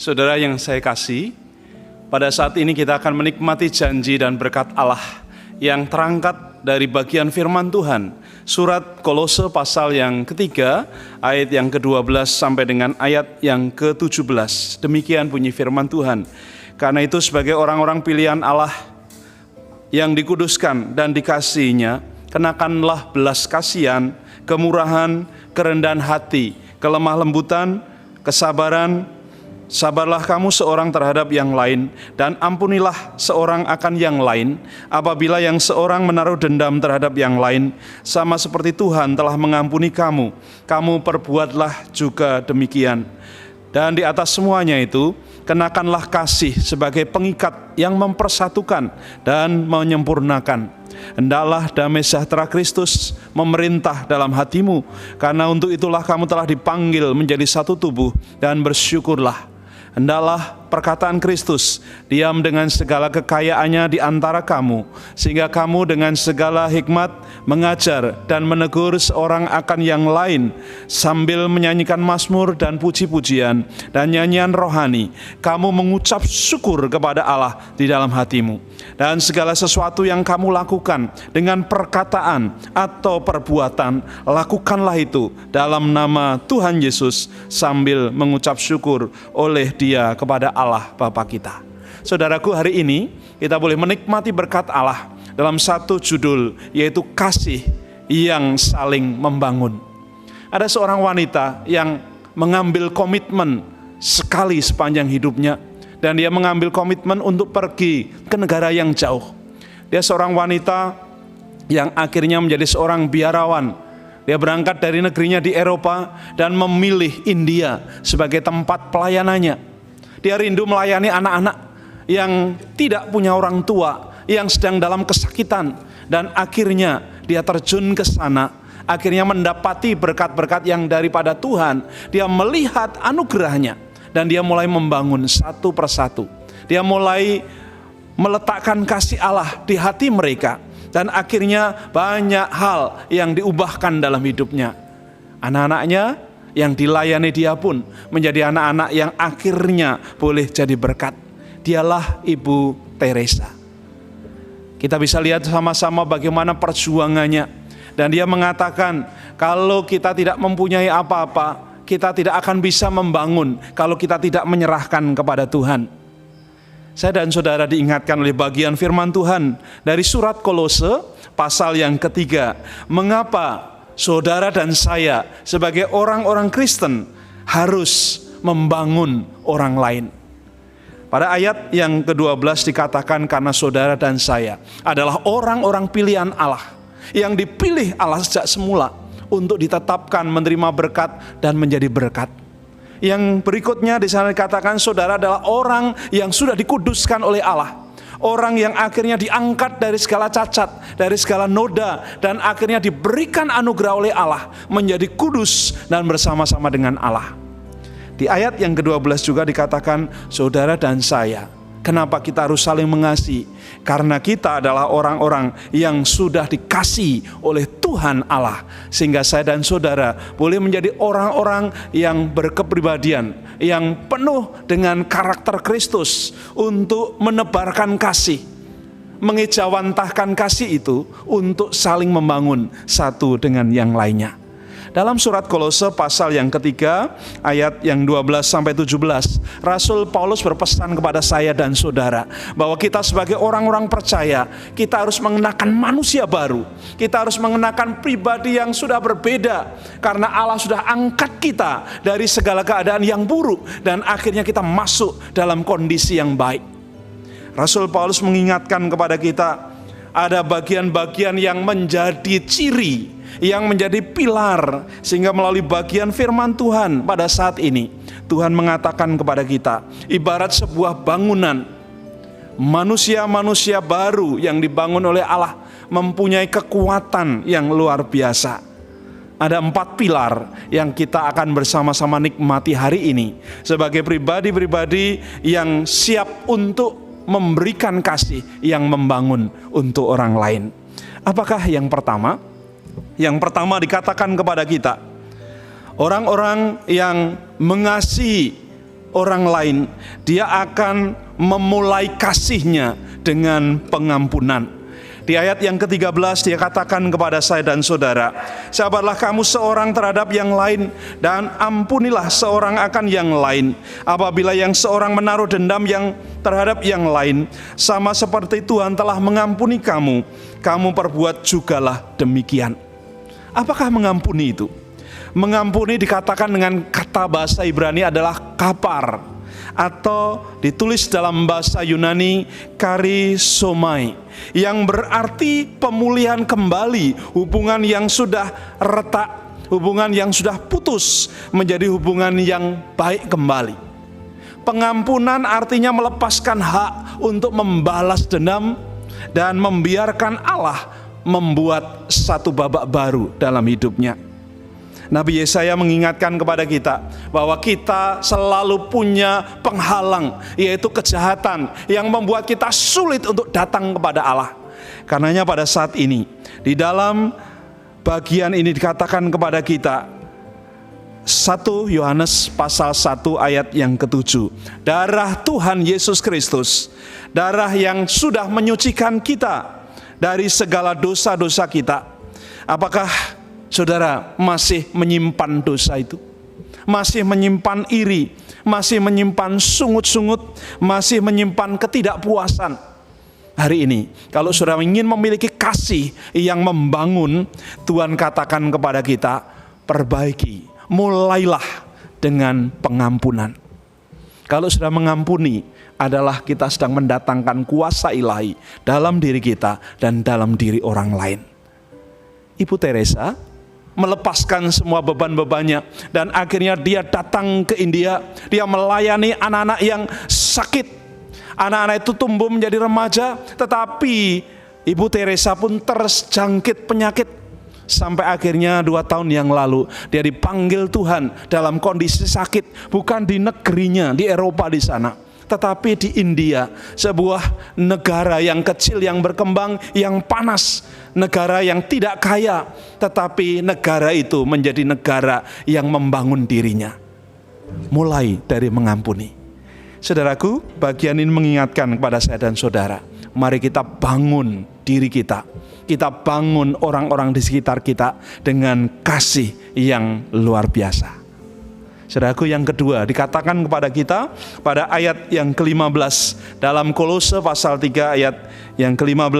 Saudara yang saya kasih, pada saat ini kita akan menikmati janji dan berkat Allah yang terangkat dari bagian firman Tuhan. Surat Kolose pasal yang ketiga, ayat yang ke-12 sampai dengan ayat yang ke-17. Demikian bunyi firman Tuhan. Karena itu sebagai orang-orang pilihan Allah yang dikuduskan dan dikasihinya, kenakanlah belas kasihan, kemurahan, kerendahan hati, kelemah lembutan, kesabaran. Sabarlah kamu seorang terhadap yang lain, dan ampunilah seorang akan yang lain. Apabila yang seorang menaruh dendam terhadap yang lain, sama seperti Tuhan telah mengampuni kamu, kamu perbuatlah juga demikian. Dan di atas semuanya itu, kenakanlah kasih sebagai pengikat yang mempersatukan dan menyempurnakan. Hendaklah damai sejahtera Kristus memerintah dalam hatimu, karena untuk itulah kamu telah dipanggil menjadi satu tubuh, dan bersyukurlah. Hendaklah perkataan Kristus diam dengan segala kekayaannya di antara kamu, sehingga kamu dengan segala hikmat mengajar dan menegur seorang akan yang lain, sambil menyanyikan mazmur dan puji-pujian dan nyanyian rohani, kamu mengucap syukur kepada Allah di dalam hatimu. Dan segala sesuatu yang kamu lakukan dengan perkataan atau perbuatan, lakukanlah itu dalam nama Tuhan Yesus, sambil mengucap syukur oleh Dia kepada Allah Bapa kita. Saudaraku, hari ini kita boleh menikmati berkat Allah dalam satu judul, yaitu kasih yang saling membangun. Ada seorang wanita yang mengambil komitmen sekali sepanjang hidupnya, dan dia mengambil komitmen untuk pergi ke negara yang jauh. Dia seorang wanita yang akhirnya menjadi seorang biarawan. Dia berangkat dari negerinya di Eropa dan memilih India sebagai tempat pelayanannya. Dia rindu melayani anak-anak yang tidak punya orang tua, yang sedang dalam kesakitan. Dan akhirnya dia terjun ke sana, akhirnya mendapati berkat-berkat yang daripada Tuhan. Dia melihat anugerahnya, dan dia mulai membangun satu persatu. Dia mulai meletakkan kasih Allah di hati mereka. Dan akhirnya banyak hal yang diubahkan dalam hidupnya. Anak-anaknya yang dilayani dia pun menjadi anak-anak yang akhirnya boleh jadi berkat. Dialah Ibu Teresa. Kita bisa lihat sama-sama bagaimana perjuangannya. Dan dia mengatakan, kalau kita tidak mempunyai apa-apa, kita tidak akan bisa membangun kalau kita tidak menyerahkan kepada Tuhan. Saya dan saudara diingatkan oleh bagian firman Tuhan dari surat Kolose pasal yang ketiga. Mengapa saudara dan saya sebagai orang-orang Kristen harus membangun orang lain? Pada ayat yang ke-12 dikatakan, karena saudara dan saya adalah orang-orang pilihan Allah, yang dipilih Allah sejak semula untuk ditetapkan menerima berkat dan menjadi berkat. Yang berikutnya di sana dikatakan saudara adalah orang yang sudah dikuduskan oleh Allah. Orang yang akhirnya diangkat dari segala cacat, dari segala noda, dan akhirnya diberikan anugerah oleh Allah menjadi kudus dan bersama-sama dengan Allah. Di ayat yang ke-12 juga dikatakan saudara dan saya. Kenapa kita harus saling mengasihi? Karena kita adalah orang-orang yang sudah dikasihi oleh Tuhan Allah, sehingga saya dan saudara boleh menjadi orang-orang yang berkepribadian, yang penuh dengan karakter Kristus untuk menebarkan kasih, mengejawantahkan kasih itu untuk saling membangun satu dengan yang lainnya. Dalam surat Kolose pasal yang ketiga, ayat yang 12 sampai 17, Rasul Paulus berpesan kepada saya dan saudara bahwa kita sebagai orang-orang percaya, kita harus mengenakan manusia baru. Kita harus mengenakan pribadi yang sudah berbeda, karena Allah sudah angkat kita dari segala keadaan yang buruk, dan akhirnya kita masuk dalam kondisi yang baik. Rasul Paulus mengingatkan kepada kita, ada bagian-bagian yang menjadi ciri, yang menjadi pilar, sehingga melalui bagian firman Tuhan pada saat ini, Tuhan mengatakan kepada kita, ibarat sebuah bangunan, manusia-manusia baru yang dibangun oleh Allah mempunyai kekuatan yang luar biasa. Ada 4 pilar yang kita akan bersama-sama nikmati hari ini sebagai pribadi-pribadi yang siap untuk memberikan kasih yang membangun untuk orang lain. Apakah yang pertama? Yang pertama dikatakan kepada kita, orang-orang yang mengasihi orang lain, dia akan memulai kasihnya dengan pengampunan. Di ayat yang ke-13 dia katakan kepada saya dan saudara, sabarlah kamu seorang terhadap yang lain, dan ampunilah seorang akan yang lain. Apabila yang seorang menaruh dendam yang terhadap yang lain, sama seperti Tuhan telah mengampuni kamu, kamu perbuat jugalah demikian. Apakah mengampuni itu? Mengampuni dikatakan dengan kata bahasa Ibrani adalah kapar, atau ditulis dalam bahasa Yunani karisomai, yang berarti pemulihan kembali hubungan yang sudah retak, hubungan yang sudah putus menjadi hubungan yang baik kembali. Pengampunan artinya melepaskan hak untuk membalas dendam dan membiarkan Allah membuat satu babak baru dalam hidupnya. Nabi Yesaya mengingatkan kepada kita bahwa kita selalu punya penghalang, yaitu kejahatan yang membuat kita sulit untuk datang kepada Allah. Karenanya pada saat ini, di dalam bagian ini dikatakan kepada kita, 1 Yohanes pasal 1 ayat yang ke-7, darah Tuhan Yesus Kristus, darah yang sudah menyucikan kita dari segala dosa-dosa kita. Apakah saudara masih menyimpan dosa itu? Masih menyimpan iri, masih menyimpan sungut-sungut, masih menyimpan ketidakpuasan? Hari ini, kalau saudara ingin memiliki kasih yang membangun, Tuhan katakan kepada kita, perbaiki, mulailah dengan pengampunan. Kalau sudah mengampuni, adalah kita sedang mendatangkan kuasa ilahi dalam diri kita dan dalam diri orang lain. Ibu Teresa melepaskan semua beban-bebannya, dan akhirnya dia datang ke India. Dia melayani anak-anak yang sakit. Anak-anak itu tumbuh menjadi remaja, tetapi Ibu Teresa pun terjangkit penyakit. Sampai akhirnya 2 tahun yang lalu dia dipanggil Tuhan dalam kondisi sakit, bukan di negerinya, di Eropa di sana, tetapi di India, sebuah negara yang kecil, yang berkembang, yang panas, negara yang tidak kaya, tetapi negara itu menjadi negara yang membangun dirinya, mulai dari mengampuni. Saudaraku, bagian ini mengingatkan kepada saya dan saudara, mari kita bangun diri kita, kita bangun orang-orang di sekitar kita dengan kasih yang luar biasa. Saudaraku, yang kedua dikatakan kepada kita pada ayat yang ke-15 dalam Kolose pasal 3 ayat yang ke-15.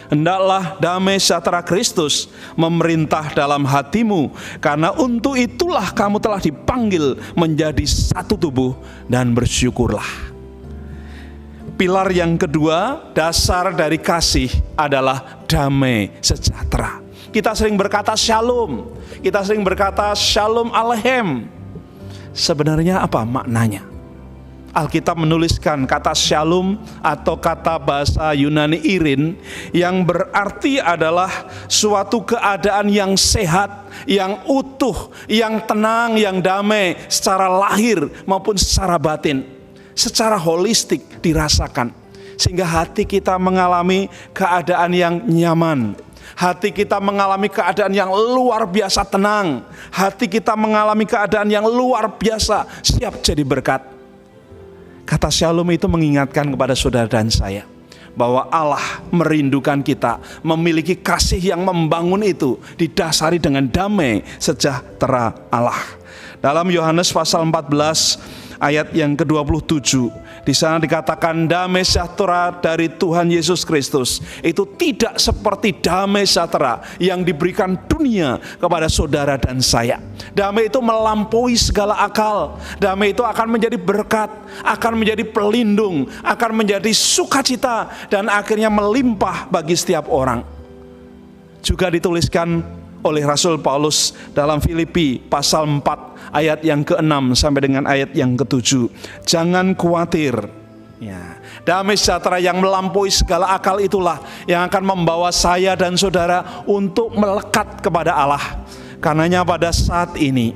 Hendaklah damai sejahtera Kristus memerintah dalam hatimu, karena untuk itulah kamu telah dipanggil menjadi satu tubuh, dan bersyukurlah. Pilar yang kedua, dasar dari kasih adalah damai sejahtera. Kita sering berkata shalom, kita sering berkata shalom aleichem. Sebenarnya apa maknanya? Alkitab menuliskan kata shalom atau kata bahasa Yunani irin, yang berarti adalah suatu keadaan yang sehat, yang utuh, yang tenang, yang damai secara lahir maupun secara batin, secara holistik dirasakan, sehingga hati kita mengalami keadaan yang nyaman. Hati kita mengalami keadaan yang luar biasa tenang. Hati kita mengalami keadaan yang luar biasa siap jadi berkat. Kata shalom itu mengingatkan kepada saudara dan saya bahwa Allah merindukan kita memiliki kasih yang membangun itu, didasari dengan damai sejahtera Allah. Dalam Yohanes pasal 14 ayat yang ke-27, di sana dikatakan damai sejahtera dari Tuhan Yesus Kristus itu tidak seperti damai sejahtera yang diberikan dunia kepada saudara dan saya. Damai itu melampaui segala akal. Damai itu akan menjadi berkat, akan menjadi pelindung, akan menjadi sukacita, dan akhirnya melimpah bagi setiap orang. Juga dituliskan oleh Rasul Paulus dalam Filipi pasal 4 ayat yang ke-6 sampai dengan ayat yang ke-7. Jangan khawatir. Ya, damai sejahtera yang melampaui segala akal itulah yang akan membawa saya dan saudara untuk melekat kepada Allah. Karenanya pada saat ini,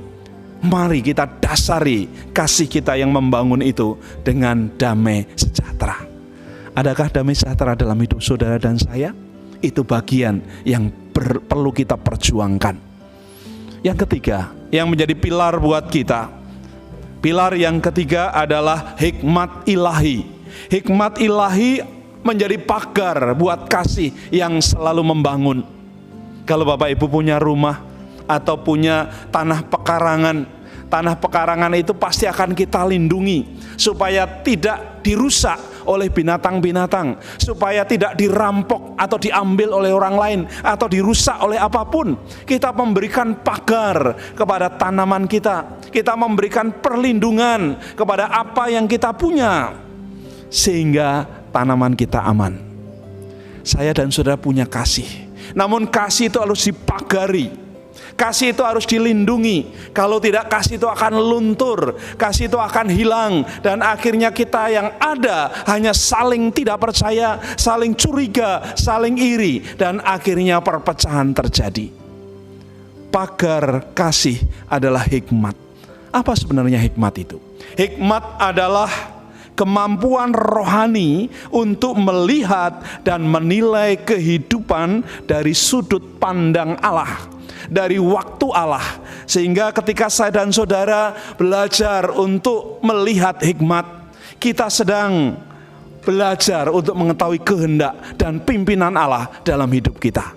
mari kita dasari kasih kita yang membangun itu dengan damai sejahtera. Adakah damai sejahtera dalam hidup saudara dan saya? Itu bagian yang perlu kita perjuangkan. Yang ketiga, yang menjadi pilar buat kita, Pilar yang ketiga adalah hikmat ilahi. Hikmat ilahi menjadi pagar buat kasih yang selalu membangun. Kalau Bapak Ibu punya rumah atau punya tanah pekarangan itu pasti akan kita lindungi supaya tidak dirusak oleh binatang-binatang, supaya tidak dirampok atau diambil oleh orang lain atau dirusak oleh apapun. Kita memberikan pagar kepada tanaman kita, kita memberikan perlindungan kepada apa yang kita punya sehingga tanaman kita aman. Saya dan saudara punya kasih, namun kasih itu harus dipagari. Kasih itu harus dilindungi. Kalau tidak, kasih itu akan luntur, kasih itu akan hilang, dan akhirnya kita yang ada hanya saling tidak percaya, saling curiga, saling iri, dan akhirnya perpecahan terjadi. Pagar kasih adalah hikmat. Apa sebenarnya hikmat itu? Hikmat adalah kemampuan rohani untuk melihat dan menilai kehidupan dari sudut pandang Allah, dari waktu Allah. Sehingga ketika saya dan saudara belajar untuk melihat hikmat, kita sedang belajar untuk mengetahui kehendak dan pimpinan Allah dalam hidup kita.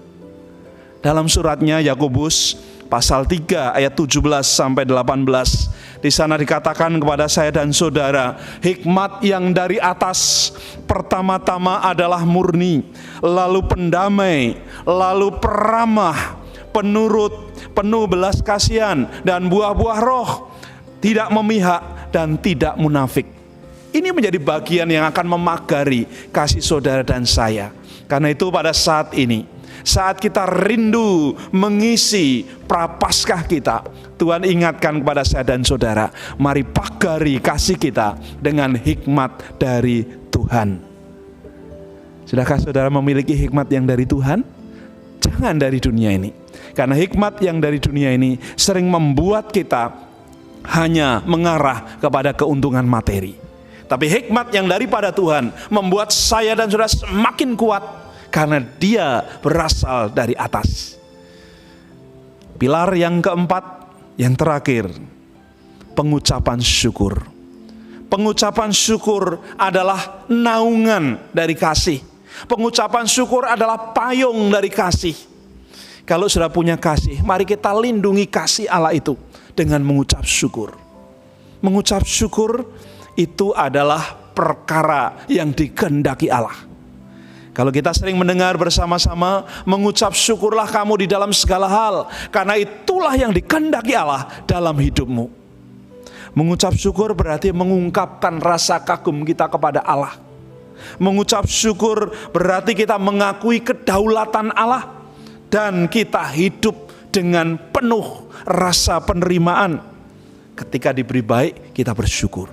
Dalam suratnya Yakobus pasal 3 ayat 17 sampai 18, di sana dikatakan kepada saya dan saudara, hikmat yang dari atas pertama-tama adalah murni, lalu pendamai, lalu peramah, penurut, penuh belas kasihan dan buah-buah roh, tidak memihak dan tidak munafik. Ini menjadi bagian yang akan memagari kasih saudara dan saya. Karena itu pada saat ini, saat kita rindu mengisi prapaskah kita, Tuhan ingatkan kepada saya dan saudara, mari pagari kasih kita dengan hikmat dari Tuhan. Sudahkah saudara memiliki hikmat yang dari Tuhan? Jangan dari dunia ini. Karena hikmat yang dari dunia ini sering membuat kita hanya mengarah kepada keuntungan materi. Tapi hikmat yang daripada Tuhan membuat saya dan saudara semakin kuat karena dia berasal dari atas. Pilar yang keempat, yang terakhir, pengucapan syukur. Pengucapan syukur adalah naungan dari kasih. Pengucapan syukur adalah payung dari kasih. Kalau sudah punya kasih, mari kita lindungi kasih Allah itu dengan mengucap syukur. Mengucap syukur itu adalah perkara yang dikehendaki Allah. Kalau kita sering mendengar bersama-sama, mengucap syukurlah kamu di dalam segala hal, karena itulah yang dikehendaki Allah dalam hidupmu. Mengucap syukur berarti mengungkapkan rasa kagum kita kepada Allah. Mengucap syukur berarti kita mengakui kedaulatan Allah, dan kita hidup dengan penuh rasa penerimaan. Ketika diberi baik, kita bersyukur.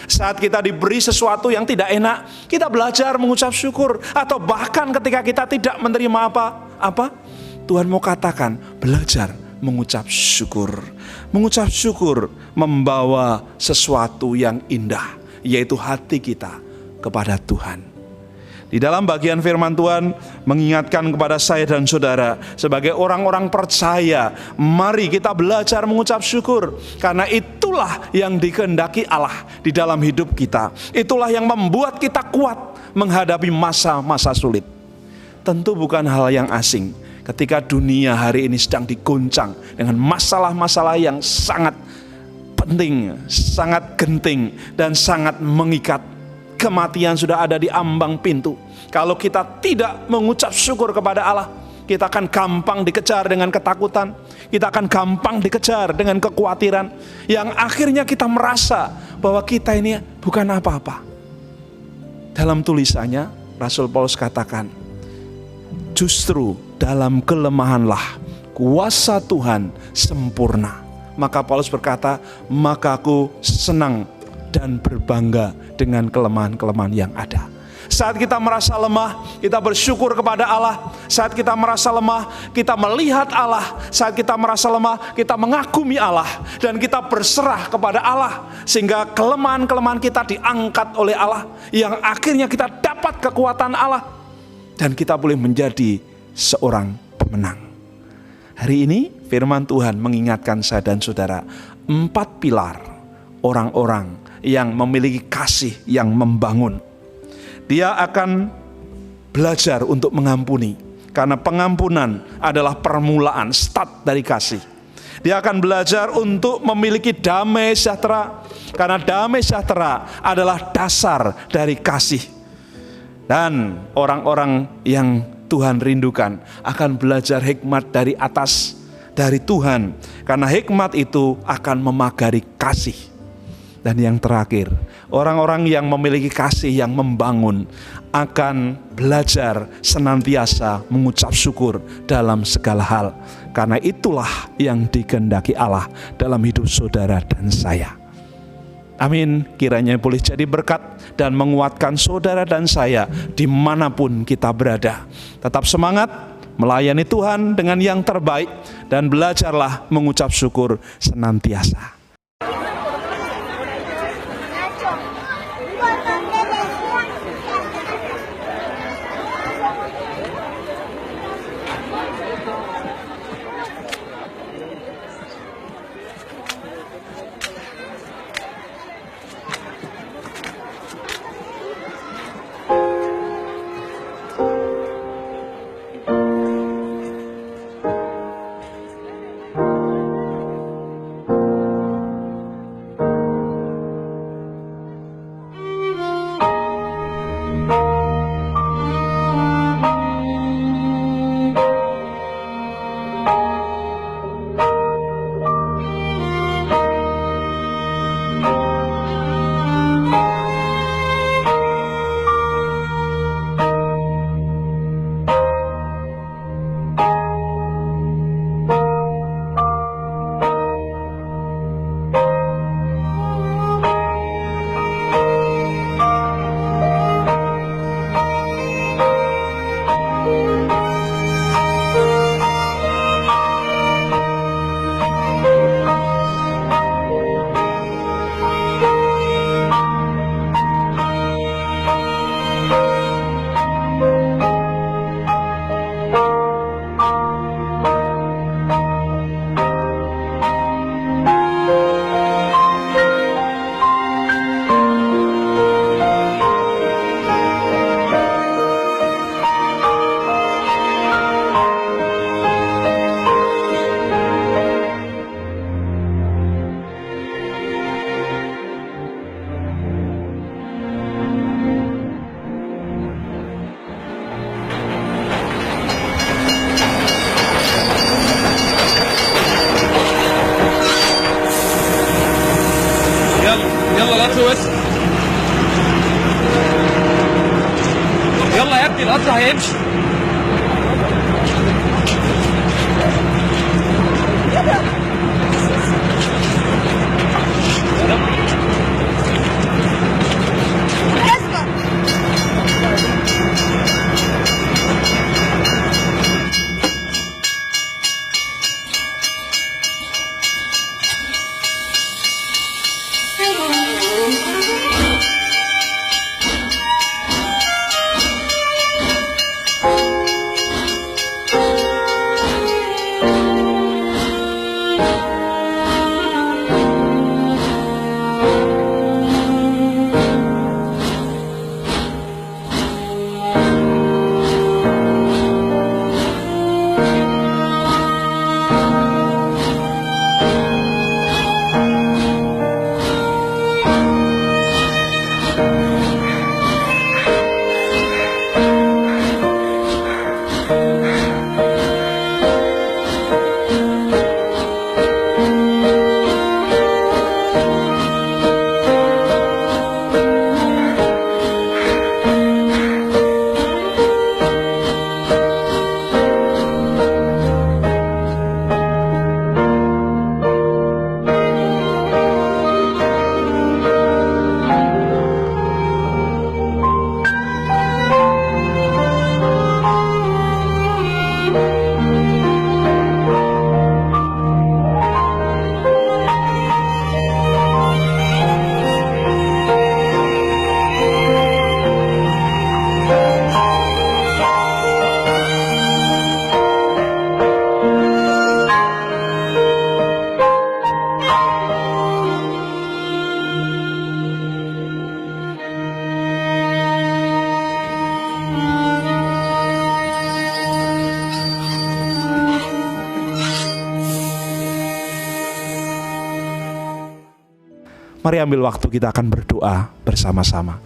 Saat kita diberi sesuatu yang tidak enak, kita belajar mengucap syukur. Atau bahkan ketika kita tidak menerima apa, Tuhan mau katakan, belajar mengucap syukur. Mengucap syukur membawa sesuatu yang indah, yaitu hati kita kepada Tuhan. Di dalam bagian firman Tuhan mengingatkan kepada saya dan saudara sebagai orang-orang percaya, mari kita belajar mengucap syukur, karena itulah yang dikehendaki Allah di dalam hidup kita. Itulah yang membuat kita kuat menghadapi masa-masa sulit. Tentu bukan hal yang asing ketika dunia hari ini sedang diguncang dengan masalah-masalah yang sangat penting, sangat genting, dan sangat mengikat. Kematian sudah ada di ambang pintu. Kalau kita tidak mengucap syukur kepada Allah, kita akan gampang dikejar dengan ketakutan. Kita akan gampang dikejar dengan kekhawatiran, yang akhirnya kita merasa bahwa kita ini bukan apa-apa. Dalam tulisannya, Rasul Paulus katakan, justru dalam kelemahanlah kuasa Tuhan sempurna. Maka Paulus berkata, maka aku senang dan berbangga dengan kelemahan-kelemahan yang ada. Saat kita merasa lemah, kita bersyukur kepada Allah. Saat kita merasa lemah, kita melihat Allah. Saat kita merasa lemah, kita mengagumi Allah. Dan kita berserah kepada Allah, sehingga kelemahan-kelemahan kita diangkat oleh Allah, yang akhirnya kita dapat kekuatan Allah, dan kita boleh menjadi seorang pemenang. Hari ini firman Tuhan mengingatkan saya dan saudara 4 pilar orang-orang yang memiliki kasih yang membangun. Dia akan belajar untuk mengampuni, karena pengampunan adalah permulaan, start dari kasih. Dia akan belajar untuk memiliki damai sejahtera, karena damai sejahtera adalah dasar dari kasih. Dan orang-orang yang Tuhan rindukan akan belajar hikmat dari atas, dari Tuhan, karena hikmat itu akan memagari kasih. Dan yang terakhir, orang-orang yang memiliki kasih yang membangun akan belajar senantiasa mengucap syukur dalam segala hal. Karena itulah yang dikehendaki Allah dalam hidup saudara dan saya. Amin. Kiranya boleh jadi berkat dan menguatkan saudara dan saya dimanapun kita berada. Tetap semangat melayani Tuhan dengan yang terbaik, dan belajarlah mengucap syukur senantiasa. يلا لا توس. يلا يا ابني القطر هيمشي. Mari ambil waktu, kita akan berdoa bersama-sama.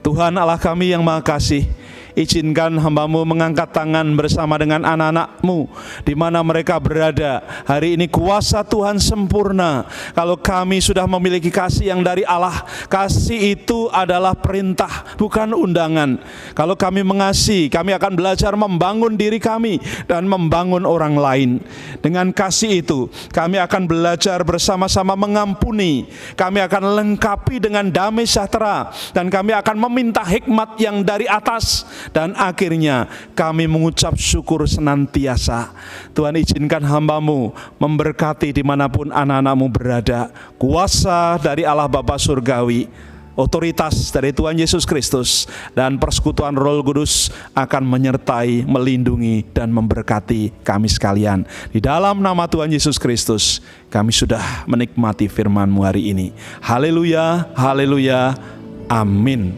Tuhan Allah kami yang Maha Kasih, izinkan hamba-Mu mengangkat tangan bersama dengan anak-anak-Mu di mana mereka berada. Hari ini kuasa Tuhan sempurna. Kalau kami sudah memiliki kasih yang dari Allah, kasih itu adalah perintah, bukan undangan. Kalau kami mengasihi, kami akan belajar membangun diri kami dan membangun orang lain. Dengan kasih itu, kami akan belajar bersama-sama mengampuni. Kami akan lengkapi dengan damai sejahtera, dan kami akan meminta hikmat yang dari atas. Dan akhirnya kami mengucap syukur senantiasa. Tuhan, izinkan hamba-Mu memberkati dimanapun anak-anak-Mu berada. Kuasa dari Allah Bapa Surgawi, otoritas dari Tuhan Yesus Kristus, dan persekutuan Roh Kudus akan menyertai, melindungi, dan memberkati kami sekalian. Di dalam nama Tuhan Yesus Kristus, kami sudah menikmati firman-Mu hari ini. Haleluya, haleluya, amin.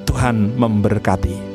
Tuhan memberkati.